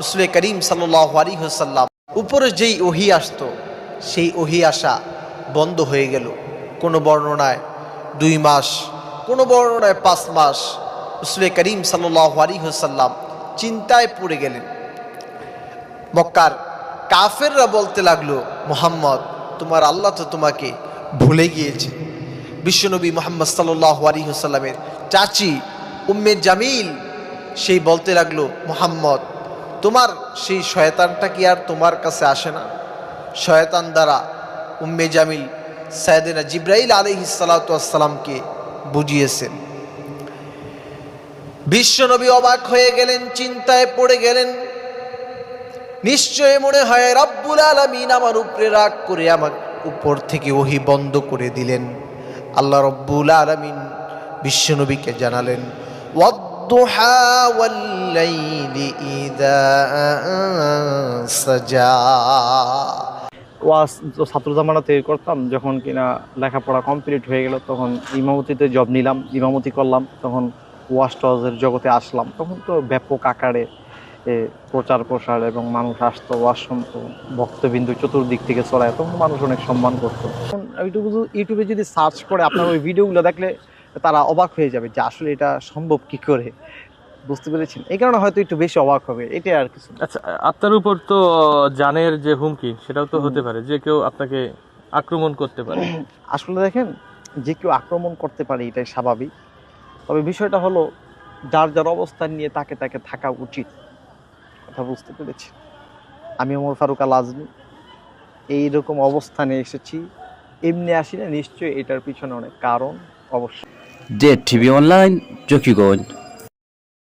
রাসূল করিম সাল্লাল্লাহু আলাইহি ওয়াসাল্লাম উপরে যেই ওহী আসতো সেই ওহী আসা বন্ধ হয়ে গেল। কোনো বর্ণনায় 2 মাস, কোনো বর্ণনায় 5 মাস। রাসূল করিম সাল্লাল্লাহু আলাইহি ওয়াসাল্লাম চিন্তায় পড়ে গেলেন। মক্কার কাফেররা বলতে লাগলো, মুহাম্মদ, তোমার আল্লাহ তো তোমাকে ভুলে গিয়েছে। বিশ্বনবী মুহাম্মদ সাল্লাল্লাহু আলাইহি ওয়াসাল্লামের চাচি উম্মে জামিল সেই বলতে লাগলো, মুহাম্মদ, তোমার সেই শয়তানটা কি আর তোমার কাছে আসে না? শয়তান দ্বারা উম্মে জামিল সাইয়েদনা জিবরাইল আলাইহিস সালাতু ওয়াস সালামকে বুঝিয়েছেন। বিশ্বনবী অবাক হয়ে গেলেন, চিন্তায় পড়ে গেলেন। নিশ্চয় মনে হয় রব্বুল আলামিন আমার উপরে রাগ করে আমার উপর থেকে ওহী বন্ধ করে দিলেন। আল্লাহ রব্বুল আলামিন বিশ্বনবীকে জানালেন, ওয়াদ-দুহা ওয়াল-লাইলি ইযা সাজা। ওয়াজ তো ছাত্র জামানাতে করতাম, যখন কিনা লেখাপড়া কমপ্লিট হয়ে গেল তখন ইমামতিতে জব নিলাম, ইমামতি করলাম। তখন ওয়াজ টওয়াজের জগতে আসলাম। তখন তো ব্যাপক আকারে প্রচার প্রসার এবং মানুষ আসতো, ওয়াজ শুনতো, ভক্তবিন্দু চতুর্দিক থেকে ছড়ায়, তখন মানুষ অনেক সম্মান করতো। ইউটিউবে যদি সার্চ করে আপনার ওই ভিডিওগুলো দেখলে তারা অবাক হয়ে যাবে যে আসলে এটা সম্ভব কি করে। বুঝতে পেরেছেন? এই কারণে হয়তো একটু বেশি অবাক হবে, এটাই আর কিছু। আচ্ছা, আপনার উপর তো জানের যে হুমকি সেটাও তো হতে পারে, যে কেউ আপনাকে আক্রমণ করতে পারে। আসলে দেখেন, যে কেউ আক্রমণ করতে পারে এটাই স্বাভাবিক। তবে বিষয়টা হলো যার যার অবস্থান নিয়ে তাকে তাকে থাকা উচিত। কথা বুঝতে পেরেছি? আমি ওমর ফারুক আল আজমি এইরকম অবস্থানে এসেছি, এমনি আসি না, নিশ্চয়ই এটার পিছনে অনেক কারণ অবশ্যই। DET TV Online, Jokigod.